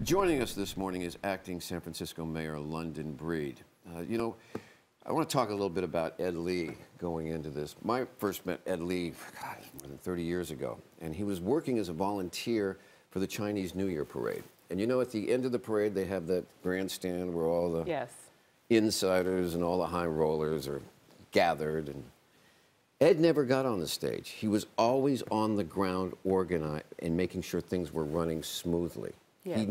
Joining us this morning is acting San Francisco Mayor London Breed. You know, I want to talk a little bit about Ed Lee going into this. I first met Ed Lee, God, more than 30 years ago, and he was working as a volunteer for the Chinese New Year parade. And you know, at the end of the parade, they have that grandstand where all the insiders and all the high rollers are gathered. And Ed never got on the stage. He was always on the ground organizing and making sure things were running smoothly. Yeah. He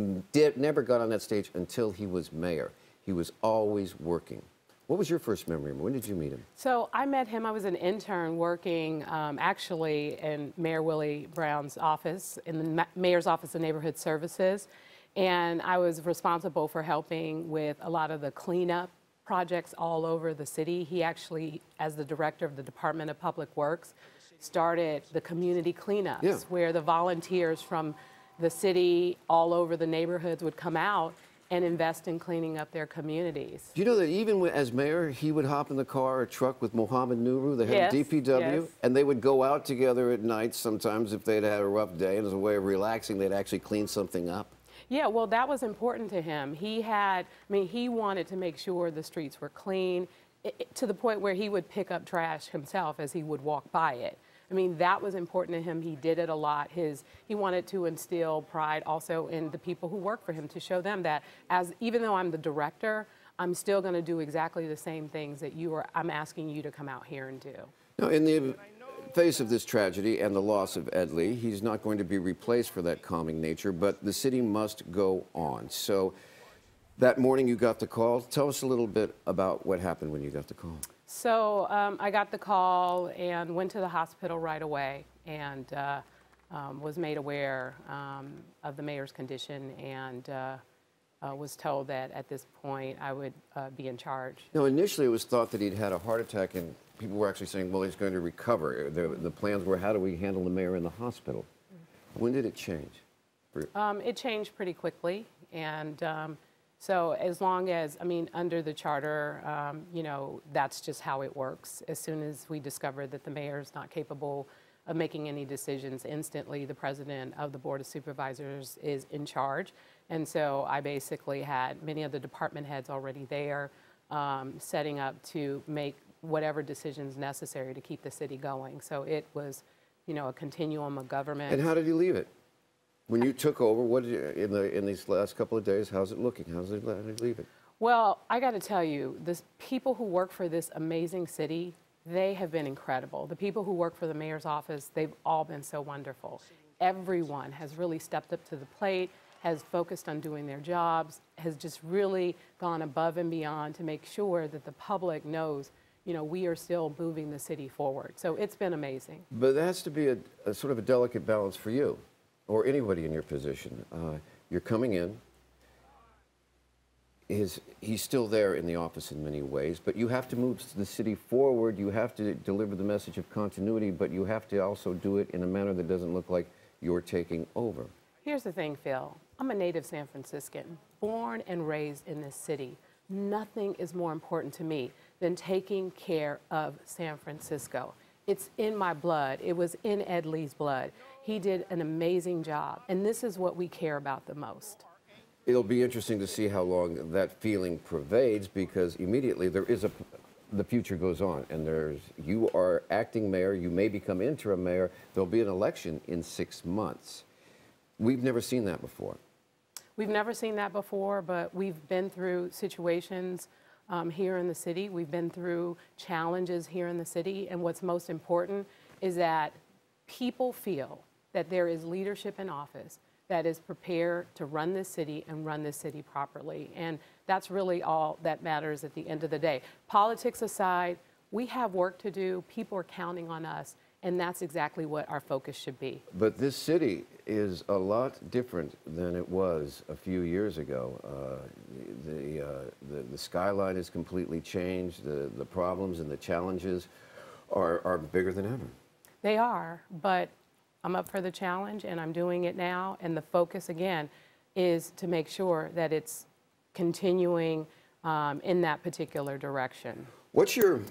never got on that stage until he was mayor. He was always working. What was your first memory of him? When did you meet him? So I met him, I was an intern working actually in Mayor Willie Brown's office, in the Mayor's Office of Neighborhood Services. And I was responsible for helping with a lot of the cleanup projects all over the city. He actually, as the director of the Department of Public Works, started the community cleanups where the volunteers from the city all over the neighborhoods would come out and invest in cleaning up their communities. Do you know that even as mayor, he would hop in the car or truck with Mohammed Nuru, the head of DPW, and they would go out together at night sometimes if they'd had a rough day, and as a way of relaxing, they'd actually clean something up? Yeah, well, that was important to him. He had, he wanted to make sure the streets were clean to the point where he would pick up trash himself as he would walk by it. That was important to him. He did it a lot. He wanted to instill pride also in the people who work for him, to show them that even though I'm the director, I'm still going to do exactly the same things that I'm asking you to come out here and do. Now, in the face of this tragedy and the loss of Ed Lee, he's not going to be replaced for that calming nature, but the city must go on. So that morning you got the call. Tell us a little bit about what happened when you got the call. So I got the call and went to the hospital right away and was made aware of the mayor's condition and was told that at this point I would be in charge. Now, initially it was thought that he'd had a heart attack, and people were actually saying, well, he's going to recover. The plans were, how do we handle the mayor in the hospital? When did it change? It changed pretty quickly, and so as long as, under the charter, that's just how it works. As soon as we discover that the mayor's not capable of making any decisions, instantly the president of the Board of Supervisors is in charge. And so I basically had many of the department heads already there, setting up to make whatever decisions necessary to keep the city going. So it was, a continuum of government. And how did you leave it? When you took over, what did you, in these last couple of days, how's it looking? How did you leave it? Well, I got to tell you, the people who work for this amazing city, they have been incredible. The people who work for the mayor's office, they've all been so wonderful. Everyone has really stepped up to the plate, has focused on doing their jobs, has just really gone above and beyond to make sure that the public knows, we are still moving the city forward. So it's been amazing. But there has to be a sort of a delicate balance for you, or anybody in your position. You're coming in. He's still there in the office in many ways, but you have to move the city forward. You have to deliver the message of continuity, but you have to also do it in a manner that doesn't look like you're taking over. Here's the thing, Phil. I'm a native San Franciscan, born and raised in this city. Nothing is more important to me than taking care of San Francisco. It's in my blood. It was in Ed Lee's blood. He did an amazing job, and this is what we care about the most. It'll be interesting to see how long that feeling pervades, because immediately the future goes on, and you are acting mayor, you may become interim mayor, there'll be an election in 6 months. We've never seen that before. We've never seen that before, but we've been through situations here in the city. We've been through challenges here in the city, and what's most important is that people feel that there is leadership in office that is prepared to run this city and run this city properly. And that's really all that matters at the end of the day. Politics aside, we have work to do. People are counting on us, and that's exactly what our focus should be. But this city is a lot different than it was a few years ago. The skyline has completely changed. The problems and the challenges are bigger than ever. They are, but I'm up for the challenge, and I'm doing it now. And the focus, again, is to make sure that it's continuing in that particular direction. What's your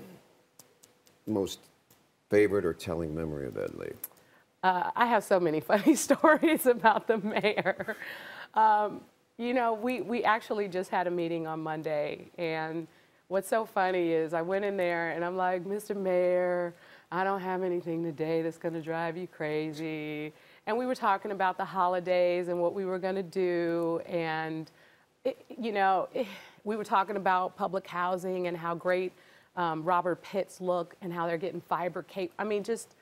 most favorite or telling memory of Ed Lee? I have so many funny stories about the mayor. You know, we actually just had a meeting on Monday, and what's so funny is I went in there and I'm like, Mr. Mayor, I don't have anything today that's going to drive you crazy. And we were talking about the holidays and what we were going to do, and we were talking about public housing and how great Robert Pitts look and how they're getting fiber cable. I mean, just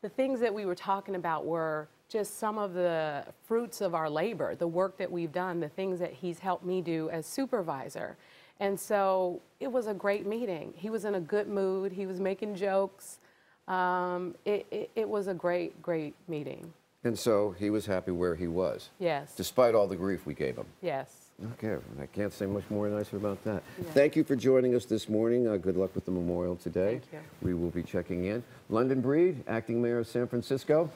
the things that we were talking about were just some of the fruits of our labor, the work that we've done, the things that he's helped me do as supervisor. And so it was a great meeting. He was in a good mood. He was making jokes. It was a great, great meeting. And so he was happy where he was. Yes. Despite all the grief we gave him. Yes. Okay, I can't say much more nicer about that. Yeah. Thank you for joining us this morning. Good luck with the memorial today. Thank you. We will be checking in. London Breed, Acting Mayor of San Francisco.